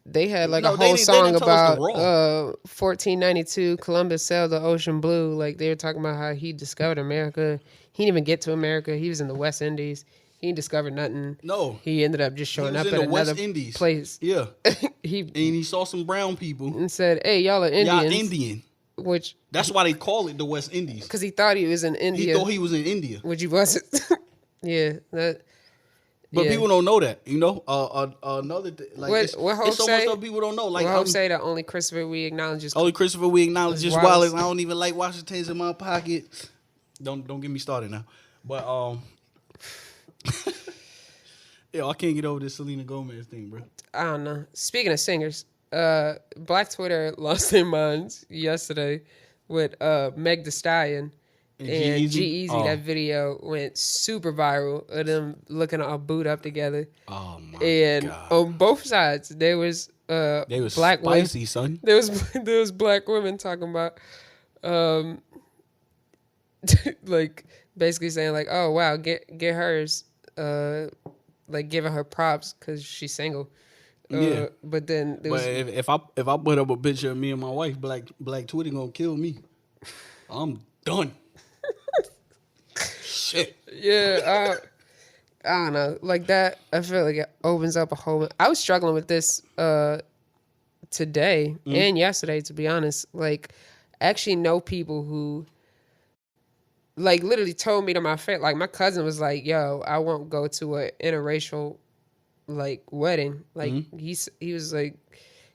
Speaker 2: they had like a whole song about 1492, Columbus sailed the ocean blue. Like, they were talking about how he discovered America. He didn't even get to America. He was in the West Indies. He didn't discover nothing.
Speaker 1: No.
Speaker 2: He ended up just showing up in another
Speaker 1: West Indies.
Speaker 2: place.
Speaker 1: Yeah.
Speaker 2: And
Speaker 1: he saw some brown people.
Speaker 2: And said, hey, y'all are Indians.
Speaker 1: Y'all Indian.
Speaker 2: Which...
Speaker 1: That's why they call it the West Indies.
Speaker 2: Because he thought he was in India.
Speaker 1: He thought he was in India.
Speaker 2: Which he wasn't. Yeah.
Speaker 1: But people don't know that, another thing, like
Speaker 2: what
Speaker 1: it's so much stuff people don't know. Like,
Speaker 2: Hope say that only Christopher we acknowledge is
Speaker 1: Wallace. I don't even like Washington's in my pocket. Don't get me started now. But I can't get over this Selena Gomez thing, bro.
Speaker 2: I don't know. Speaking of singers, Black Twitter lost their minds yesterday with Meg Thee Stallion. And G-Eazy, that video went super viral of them looking all booed up together.
Speaker 1: Oh my
Speaker 2: and
Speaker 1: God.
Speaker 2: On both sides, there was black
Speaker 1: spicy,
Speaker 2: women.
Speaker 1: Son.
Speaker 2: There was black women talking about like basically saying like, oh wow, get hers, like giving her props because she's single.
Speaker 1: Yeah.
Speaker 2: But then there was,
Speaker 1: if I put up a picture of me and my wife, Black Twitter gonna kill me. I'm done. Shit.
Speaker 2: Yeah, I don't know. Like that, I feel like it opens up a whole. I was struggling with this today and yesterday, to be honest. Like, I actually know people who, like, literally told me to my face. Like, my cousin was like, "Yo, I won't go to an interracial like wedding." Like, he was like,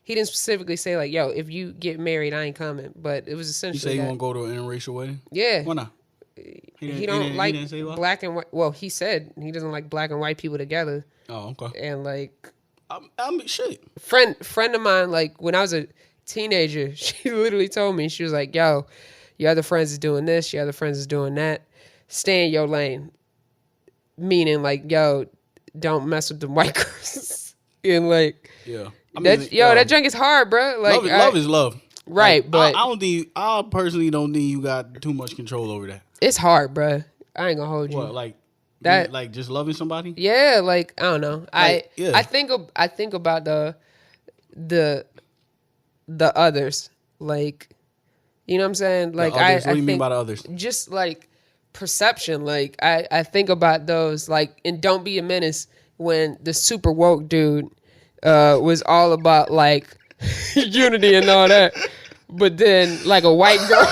Speaker 2: he didn't specifically say like, "Yo, if you get married, I ain't coming." But it was
Speaker 1: You
Speaker 2: essentially
Speaker 1: say you
Speaker 2: that.
Speaker 1: won't go to an interracial wedding?
Speaker 2: Yeah,
Speaker 1: Why not?
Speaker 2: he don't like
Speaker 1: he didn't say why?
Speaker 2: black and white. Well, he said he doesn't like black and white people together.
Speaker 1: Oh, okay.
Speaker 2: And like
Speaker 1: I mean, shit.
Speaker 2: friend of mine, like when I was a teenager, she literally told me, she was like, "Yo, your other friends is doing this, your other friends is doing that. Stay in your lane." Meaning like, yo, don't mess with the white girls. And like,
Speaker 1: Yeah.
Speaker 2: that junk is hard, bro. Like,
Speaker 1: love is love.
Speaker 2: Right,
Speaker 1: Like,
Speaker 2: but
Speaker 1: I personally don't think you got too much control over that.
Speaker 2: it's hard, bro. I ain't gonna hold you.
Speaker 1: What, like
Speaker 2: That-
Speaker 1: like just loving somebody?
Speaker 2: Yeah, like I don't know.
Speaker 1: yeah.
Speaker 2: I think about the others, like, you know what I'm saying? Like
Speaker 1: Others?
Speaker 2: I
Speaker 1: What do you mean
Speaker 2: think
Speaker 1: by the others?
Speaker 2: just like perception. Like I think about those, like, and Don't Be a Menace, when the super woke dude was all about like unity and all that, but then like a white girl,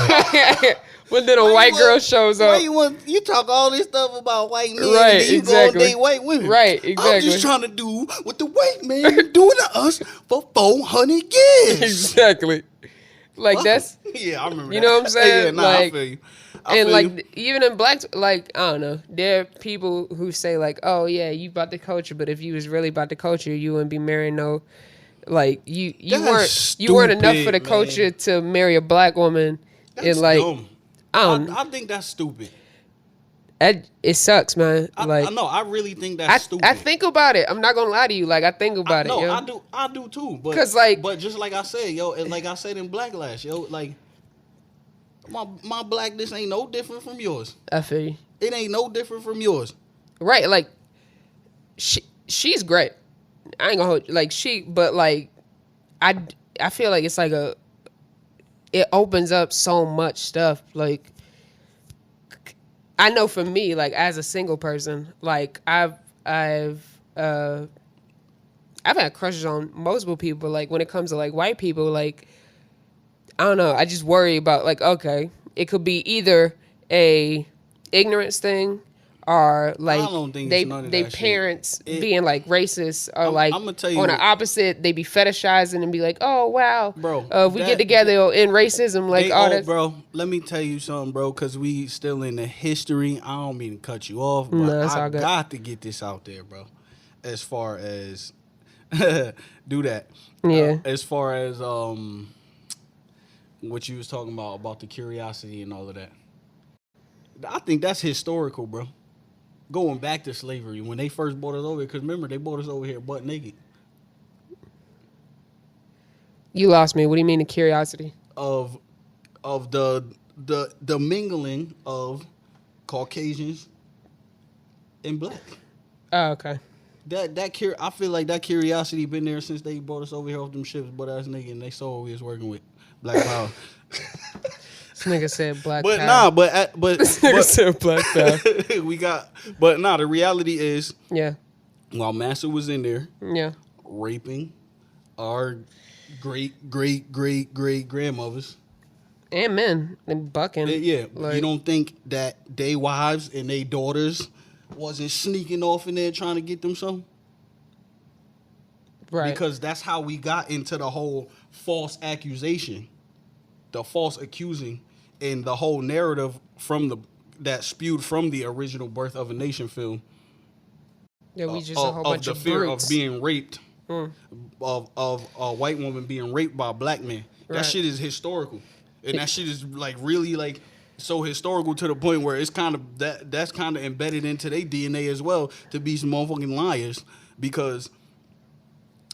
Speaker 2: but then a white girl shows up.
Speaker 1: You talk all this stuff about white men,
Speaker 2: Right,
Speaker 1: and then you
Speaker 2: exactly.
Speaker 1: go and date white women.
Speaker 2: Right,
Speaker 1: I'm
Speaker 2: exactly.
Speaker 1: just trying to do what the white man doing to us for 400 years.
Speaker 2: Exactly. Like that's,
Speaker 1: Yeah, I remember.
Speaker 2: you
Speaker 1: that.
Speaker 2: know what I'm saying?
Speaker 1: Yeah, nah,
Speaker 2: Like,
Speaker 1: I feel you. I
Speaker 2: and
Speaker 1: feel
Speaker 2: like
Speaker 1: you.
Speaker 2: even in black, like I don't know, there are people who say like, "Oh yeah, you about the culture," but if you was really about the culture, you wouldn't be marrying no, like you
Speaker 1: That's
Speaker 2: weren't enough for the
Speaker 1: stupid,
Speaker 2: culture
Speaker 1: man.
Speaker 2: to marry a black woman.
Speaker 1: That's
Speaker 2: And like
Speaker 1: dumb. I think that's stupid.
Speaker 2: it sucks, man. Like
Speaker 1: I know. I really think that's stupid.
Speaker 2: I think about it. I'm not gonna lie to you. Like I think about it.
Speaker 1: No,
Speaker 2: Yo.
Speaker 1: I do too. But
Speaker 2: 'Cause, like-
Speaker 1: but just like I said, yo, and like I said in Blacklash, yo, like my blackness ain't no different from yours.
Speaker 2: I feel you.
Speaker 1: It ain't no different from yours.
Speaker 2: Right, like she's great. I ain't gonna hold you. Like but like I feel like it's like it opens up so much stuff. Like I know for me, like as a single person, like I've had crushes on multiple people. Like when it comes to like white people, like I don't know. I just worry about like, okay, it could be either a ignorance thing or like
Speaker 1: I don't think it's none of
Speaker 2: they
Speaker 1: that shit.
Speaker 2: parents being like racist or like
Speaker 1: I'ma tell you
Speaker 2: on the
Speaker 1: what-
Speaker 2: opposite, they be fetishizing and be like, oh wow,
Speaker 1: Bro,
Speaker 2: if we get together in racism, like all that.
Speaker 1: Bro, let me tell you something, bro, because we still in the history. I don't mean to cut you off, but
Speaker 2: No, it's
Speaker 1: I
Speaker 2: all good.
Speaker 1: got to get this out there, bro. As far as do that.
Speaker 2: Yeah.
Speaker 1: As far as what you was talking about the curiosity and all of that. I think that's historical, bro. Going back to slavery, when they first brought us over here, because remember, they brought us over here butt naked.
Speaker 2: You lost me. What do you mean the curiosity?
Speaker 1: Of the mingling of Caucasians and black.
Speaker 2: Oh, okay.
Speaker 1: I feel like that curiosity been there since they brought us over here off them ships, butt ass nigga, and they saw what we was working with. Black power.
Speaker 2: This nigga said black
Speaker 1: But
Speaker 2: power.
Speaker 1: nah, but
Speaker 2: This nigga said black power.
Speaker 1: the reality is,
Speaker 2: Yeah.
Speaker 1: while Master was in there
Speaker 2: Yeah.
Speaker 1: raping our great grandmothers,
Speaker 2: And men. And bucking.
Speaker 1: you
Speaker 2: Like,
Speaker 1: don't think that they wives and they daughters wasn't sneaking off in there trying to get them some?
Speaker 2: right.
Speaker 1: Because that's how we got into the whole false accusation, the false accusing, and the whole narrative that spewed from the original Birth of a Nation film.
Speaker 2: Yeah, we just a whole bunch
Speaker 1: the
Speaker 2: of
Speaker 1: fear
Speaker 2: brutes.
Speaker 1: of being raped, of a white woman being raped by a black man. That
Speaker 2: Right.
Speaker 1: shit is historical, and that shit is like really like so historical to the point where it's kind of that's kind of embedded into their DNA as well, to be some motherfucking liars. Because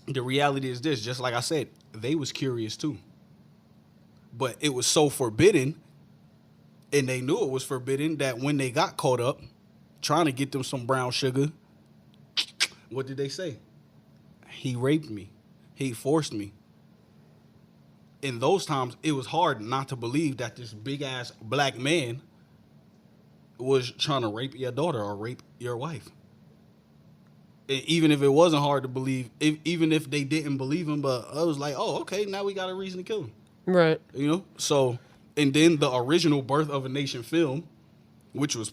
Speaker 1: the reality is this, just like I said, they was curious too, but it was so forbidden, and they knew it was forbidden, that when they got caught up trying to get them some brown sugar, what did they say? He raped me. He forced me. In those times, it was hard not to believe that this big ass black man was trying to rape your daughter or rape your wife. Even if it wasn't hard to believe, even if they didn't believe him, but I was like, oh, okay, now we got a reason to kill him.
Speaker 2: Right.
Speaker 1: So, and then the original Birth of a Nation film, which was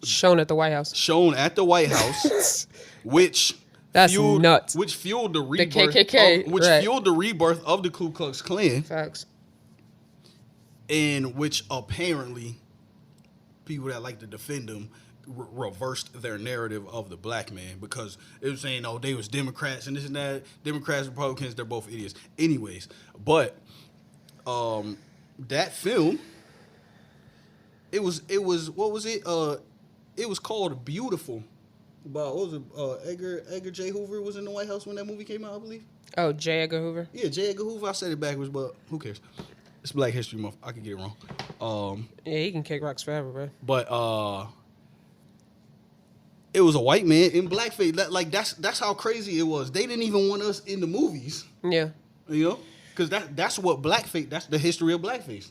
Speaker 2: Shown at the White House.
Speaker 1: shown at the White House, which
Speaker 2: That's nuts.
Speaker 1: which fueled the rebirth,
Speaker 2: KKK,
Speaker 1: which
Speaker 2: right.
Speaker 1: fueled the rebirth of the Ku Klux Klan,
Speaker 2: Facts.
Speaker 1: and which apparently people that like to defend them reversed their narrative of the black man, because it was saying, oh, they was Democrats and this and that. Democrats, Republicans, they're both idiots. Anyways, but that film, it was what was it? It was called Beautiful. But what was it? Edgar J. Hoover was in the White House when that movie came out, I believe.
Speaker 2: Oh, J. Edgar Hoover?
Speaker 1: Yeah, J. Edgar Hoover. I said it backwards, but who cares? It's Black History Month. I could get it wrong.
Speaker 2: Yeah, he can kick rocks forever, bro.
Speaker 1: But it was a white man in blackface. That's how crazy it was. They didn't even want us in the movies.
Speaker 2: Yeah.
Speaker 1: Because that's what blackface. That's the history of blackface.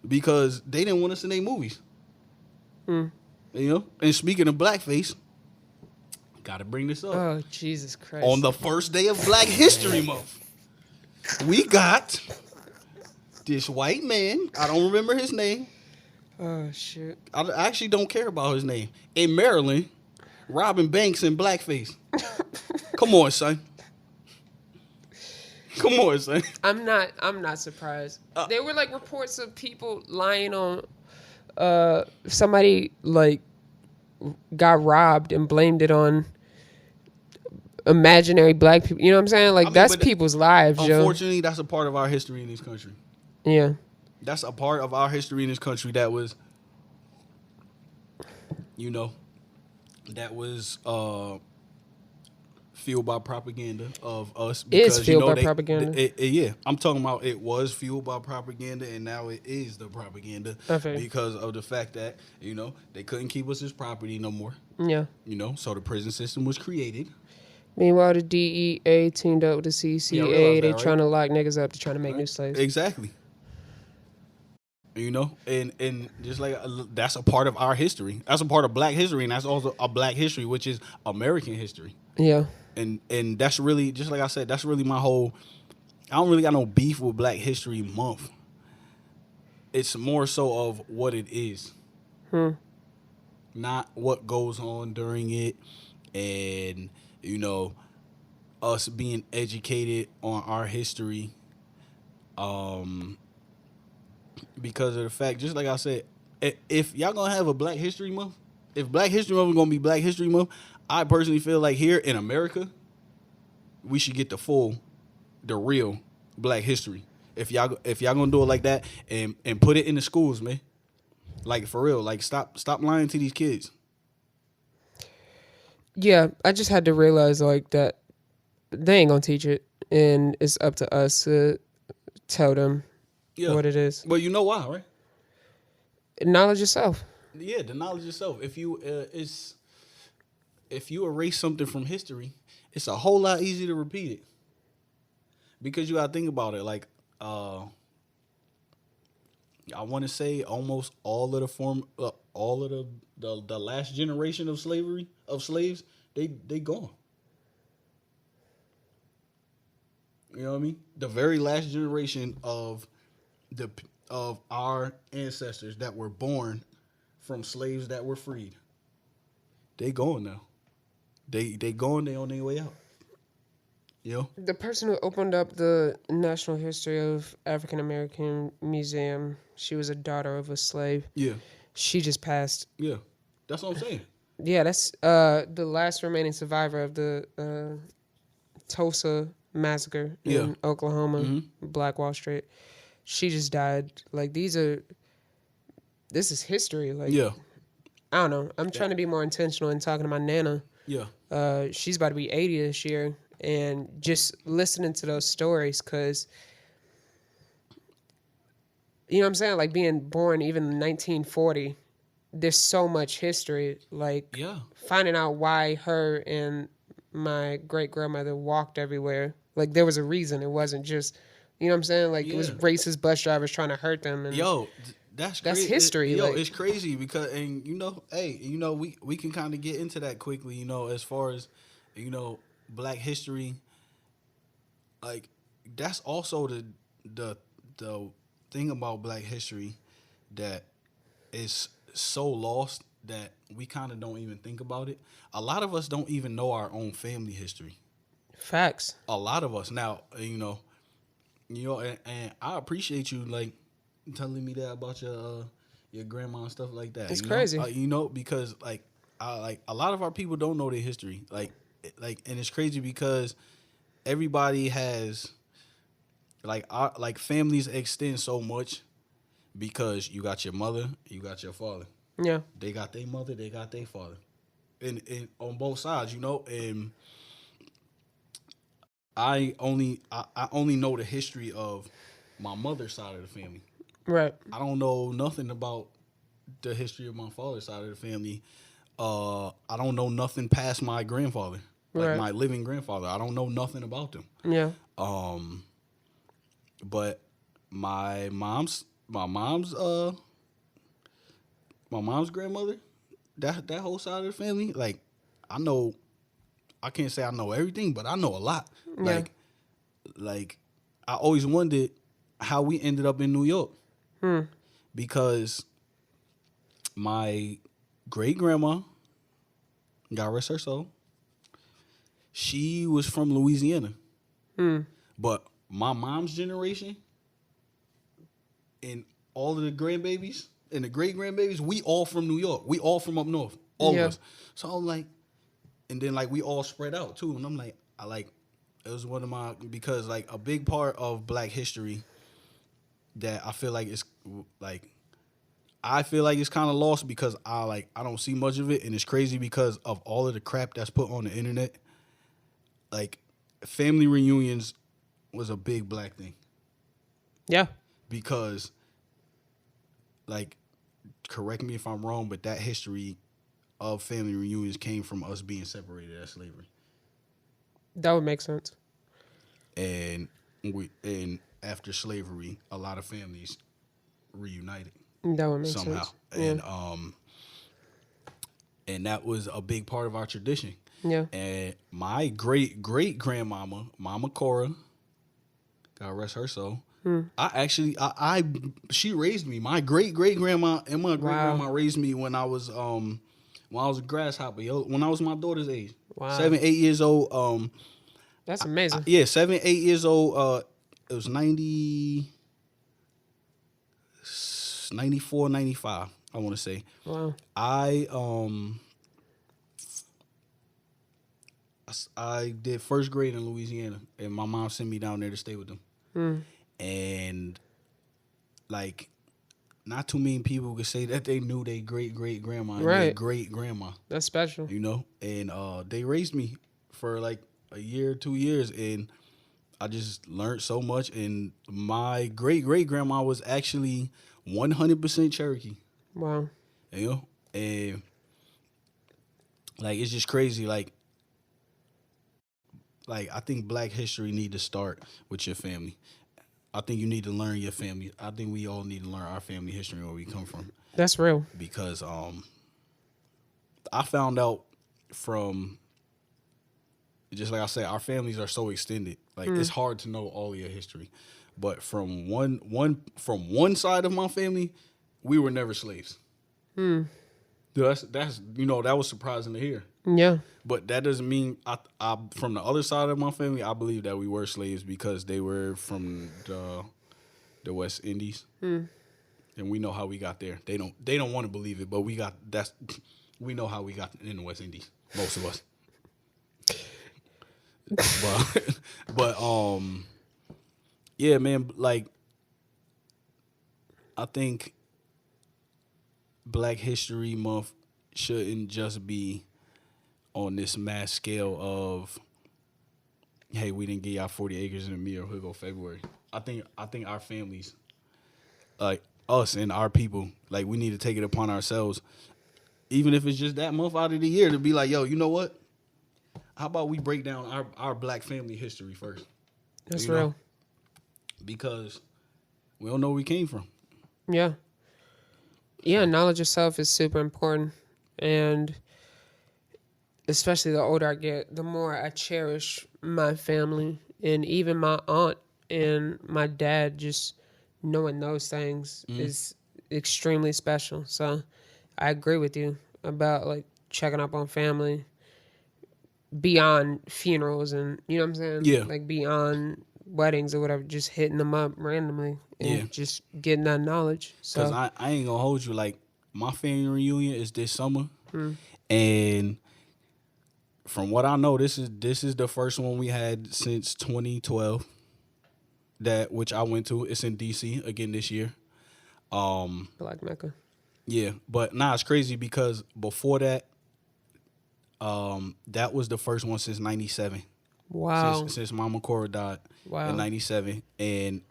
Speaker 1: Because they didn't want us in their movies. And speaking of blackface, gotta bring this up.
Speaker 2: Oh, Jesus Christ.
Speaker 1: On the first day of Black History Month, we got this white man. I don't remember his name.
Speaker 2: Oh, shit.
Speaker 1: I actually don't care about his name. In Maryland, robbing banks in blackface. Come on, son. Come on, son.
Speaker 2: I'm not surprised. There were like reports of people lying on somebody like got robbed and blamed it on imaginary black people. You know what I'm saying? Like, that's people's lives, yo.
Speaker 1: Unfortunately, that's a part of our history in this country.
Speaker 2: Yeah.
Speaker 1: That's a part of our history in this country that was, fueled by propaganda of us.
Speaker 2: It's fueled by propaganda.
Speaker 1: Yeah, I'm talking about it was fueled by propaganda, and now it is the propaganda because of the fact that, they couldn't keep us as property no more.
Speaker 2: Yeah.
Speaker 1: So the prison system was created.
Speaker 2: Meanwhile, the DEA teamed up with the CCA. They trying to lock niggas up. They're trying to make new slaves.
Speaker 1: Exactly. And just like that's a part of our history. That's a part of Black history, and that's also a Black history, which is American history.
Speaker 2: Yeah.
Speaker 1: And that's really, just like I said, that's really my whole. I don't really got no beef with Black History Month. It's more so of what it is, not what goes on during it, and us being educated on our history. Because of the fact, just like I said, if y'all gonna have a Black History Month, if Black History Month is gonna be Black History Month, I personally feel like here in America, we should get the real Black history. If y'all gonna do it like that and put it in the schools, man, like for real, like stop lying to these kids.
Speaker 2: Yeah, I just had to realize like that they ain't gonna teach it, and it's up to us to tell them what it is.
Speaker 1: Well, you know why, right?
Speaker 2: Knowledge yourself.
Speaker 1: Yeah, the knowledge yourself. If you erase something from history, it's a whole lot easier to repeat it. Because you gotta think about it. Like, I want to say almost all of the last generation of slaves, they gone. You know what I mean? The very last generation of our ancestors that were born from slaves that were freed, they gone now. They gone. They on their way out.
Speaker 2: The person who opened up the National History of African American Museum, she was a daughter of a slave. Yeah. She just passed.
Speaker 1: Yeah. That's what I'm saying.
Speaker 2: Yeah, that's the last remaining survivor of the Tulsa massacre in Oklahoma, Black Wall Street. She just died. Like, this is history. Like, I don't know. I'm trying to be more intentional in talking to my nana. Yeah. She's about to be 80 this year, and just listening to those stories, because, you know what I'm saying? Like, being born even in 1940, there's so much history. Like, finding out why her and my great-grandmother walked everywhere. Like, there was a reason. It wasn't just, you know what I'm saying? Like, it was racist bus drivers trying to hurt them. And
Speaker 1: That's
Speaker 2: That's
Speaker 1: crazy.
Speaker 2: history.
Speaker 1: Yo,
Speaker 2: Like,
Speaker 1: it's crazy because, and hey, we can kind of get into that quickly. As far as Black history, like that's also the the thing about Black history that is so lost that we kind of don't even think about it. A lot of us don't even know our own family history.
Speaker 2: facts.
Speaker 1: A lot of us now, and I appreciate you like telling me that about your grandma and stuff like that.
Speaker 2: It's crazy.
Speaker 1: Because like a lot of our people don't know their history. And it's crazy because everybody has like families extend so much because you got your mother, you got your father.
Speaker 2: Yeah.
Speaker 1: They got their mother, they got their father, and on both sides, and I only know the history of my mother's side of the family.
Speaker 2: Right.
Speaker 1: I don't know nothing about the history of my father's side of the family. I don't know nothing past my grandfather, like
Speaker 2: Right.
Speaker 1: my living grandfather. I don't know nothing about them.
Speaker 2: Yeah.
Speaker 1: But my mom's my mom's my mom's grandmother, that whole side of the family, like I know I can't say I know everything, but I know a lot.
Speaker 2: Yeah.
Speaker 1: Like I always wondered how we ended up in New York. Because my great grandma, God rest her soul, she was from Louisiana. But my mom's generation and all of the grandbabies and the great grandbabies, we all from New York. We all from up north. All
Speaker 2: Yeah.
Speaker 1: of us. So I'm like, and then like we all spread out too. And I'm like, it was one of my, because like a big part of Black history that I feel like it's like, I feel like it's kind of lost because I don't see much of it, and it's crazy because of all of the crap that's put on the internet. Like family reunions was a big Black thing
Speaker 2: Yeah.
Speaker 1: because, like, correct me if I'm wrong, but that history of family reunions came from us being separated at slavery,
Speaker 2: That would make sense.
Speaker 1: and after slavery, a lot of families reunited
Speaker 2: That would make
Speaker 1: somehow,
Speaker 2: sense. Yeah.
Speaker 1: And that was a big part of our tradition.
Speaker 2: Yeah.
Speaker 1: And my great great grandmama, Mama Cora, God rest her soul. I she raised me. My great great grandma and my great grandma raised me when I was a grasshopper, when I was my daughter's age.
Speaker 2: Wow.
Speaker 1: 7, 8 years old.
Speaker 2: That's amazing.
Speaker 1: Yeah, 7, 8 years old. It was 94, 95, I want to say.
Speaker 2: Wow.
Speaker 1: I did first grade in Louisiana, and my mom sent me down there to stay with them. And like, not too many people could say that they knew their great great grandma and their
Speaker 2: Right.
Speaker 1: great grandma.
Speaker 2: That's special.
Speaker 1: And they raised me for like a year, 2 years, and I just learned so much. And my great great grandma was actually 100% Cherokee.
Speaker 2: Wow.
Speaker 1: And like it's just crazy. Like I think Black history need to start with your family. I think you need to learn your family. I think we all need to learn our family history and where we come from.
Speaker 2: That's real.
Speaker 1: Because I found out from, just like I said, our families are so extended. Like it's hard to know all of your history. But from one side of my family, we were never slaves. That's that was surprising to hear.
Speaker 2: Yeah.
Speaker 1: But that doesn't mean I from the other side of my family, I believe that we were slaves because they were from the West Indies, and we know how we got there. They don't want to believe it, but we know how we got in the West Indies. Most of us. but yeah, man. Like I think Black History Month shouldn't just be on this mass scale of, hey, we didn't get y'all 40 acres in a meal. Here go February. I think our families, like us and our people, like we need to take it upon ourselves, even if it's just that month out of the year, to be like, yo, you know what? How about we break down our Black family history first?
Speaker 2: That's real.
Speaker 1: Because we don't know where we came from.
Speaker 2: Yeah. Yeah, knowledge yourself is super important. And especially the older I get, the more I cherish my family and even my aunt and my dad. Just knowing those things is extremely special. So I agree with you about like checking up on family beyond funerals and you know what I'm saying?
Speaker 1: Yeah,
Speaker 2: Like beyond weddings or whatever, just hitting them up randomly
Speaker 1: yeah.
Speaker 2: and just getting that knowledge.
Speaker 1: Cause
Speaker 2: So
Speaker 1: I ain't gonna hold you. Like my family reunion is this summer, and from what I know, this is the first one we had since 2012. That which I went to. It's in DC again this year.
Speaker 2: Black Mecca.
Speaker 1: Yeah, but nah, it's crazy because before that, that was the first one since '97.
Speaker 2: Wow.
Speaker 1: Since Mama Cora died in
Speaker 2: Wow.
Speaker 1: '97, and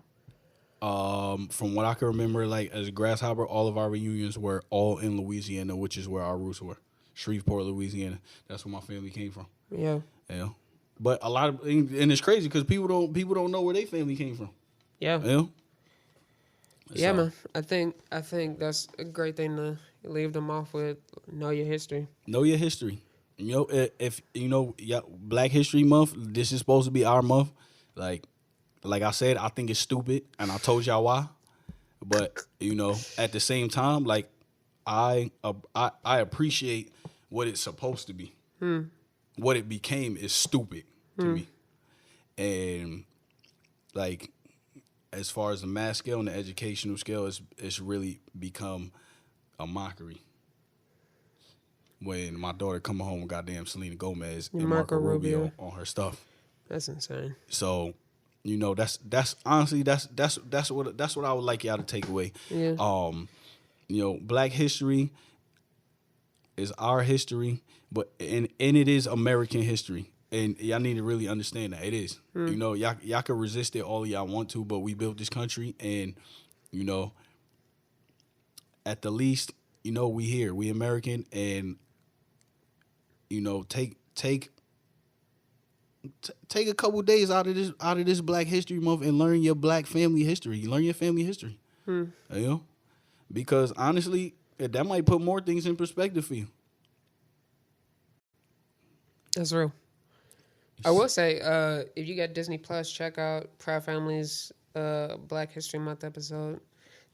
Speaker 1: from what I can remember, like as a grasshopper, all of our reunions were all in Louisiana, which is where our roots were. Shreveport, Louisiana. That's where my family came from.
Speaker 2: Yeah.
Speaker 1: Yeah, but a lot of and it's crazy because people don't know where their family came from.
Speaker 2: Yeah.
Speaker 1: Yeah.
Speaker 2: Yeah,
Speaker 1: So,
Speaker 2: man. I think that's a great thing to leave them off with. Know your history.
Speaker 1: know your history. You know, if you know, yeah, Black History Month. This is supposed to be our month. Like I said, I think it's stupid, and I told y'all why. But you know, at the same time, like I appreciate what it's supposed to be. What it became is stupid to me, and like as far as the mass scale and the educational scale, it's really become a mockery. When my daughter coming home with goddamn Selena Gomez and Marco Rubio on her stuff.
Speaker 2: That's insane.
Speaker 1: So, you know, that's honestly that's what I would like y'all to take away.
Speaker 2: Yeah.
Speaker 1: You know, Black history is our history, but and it is American history. And y'all need to really understand that it is. You know, y'all can resist it all y'all want to, but we built this country, and you know, at the least, you know, we here, we American, and you know, take a couple days out of this Black History Month and learn your Black family history. Learn your family history. You know, because honestly, that might put more things in perspective for you.
Speaker 2: That's real. I will say, if you got Disney Plus, check out Proud Family's Black History Month episode.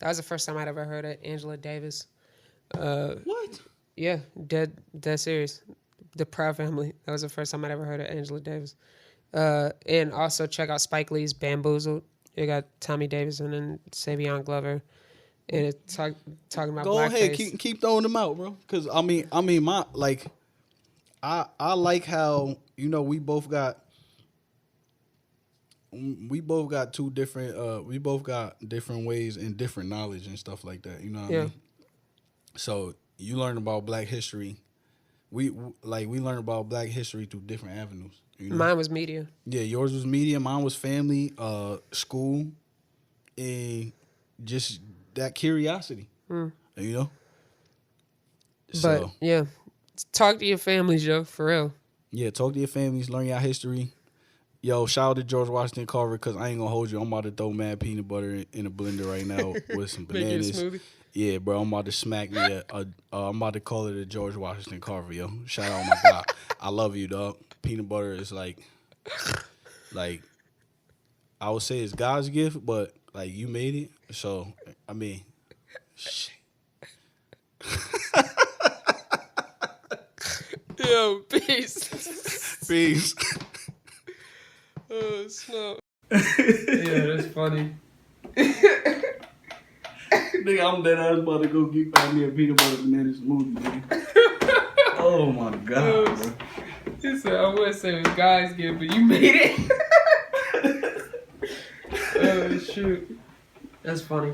Speaker 2: That was the first time I'd ever heard of Angela Davis.
Speaker 1: What?
Speaker 2: Yeah, dead serious. The Proud Family. That was the first time I'd ever heard of Angela Davis. And also check out Spike Lee's Bamboozled. You got Tommy Davidson and Savion Glover, and it's talking about
Speaker 1: Go
Speaker 2: blackface.
Speaker 1: ahead, keep throwing them out, bro. Because I mean, my like, I like how you know we both got two different we both got different ways and different knowledge and stuff like that. You know what I mean? So you learn about Black history. We learn about Black history through different avenues. You know?
Speaker 2: Mine was media.
Speaker 1: Yeah, yours was media. Mine was family, school, and just that curiosity. You know.
Speaker 2: But yeah, talk to your families, yo, for real.
Speaker 1: Yeah, talk to your families, learn your history. Yo, shout out to George Washington Carver because I ain't gonna hold you. I'm about to throw mad peanut butter in a blender right now with some
Speaker 2: Make you a
Speaker 1: bananas.
Speaker 2: smoothie.
Speaker 1: Yeah, bro, I'm about to smack me. I'm about to call it a George Washington Carver, yo. Shout out my guy. I love you, dog. Peanut butter is like I would say it's God's gift, but like you made it. So I mean, shit.
Speaker 2: Yo, peace.
Speaker 1: Peace.
Speaker 2: Oh, snap. Yeah, that's funny.
Speaker 1: Nigga, I'm dead ass about to go find me a peanut butter banana smoothie, nigga. Oh my god, bro.
Speaker 2: He said, I would say it was God's gift, but you made it. Oh, shoot. That's funny.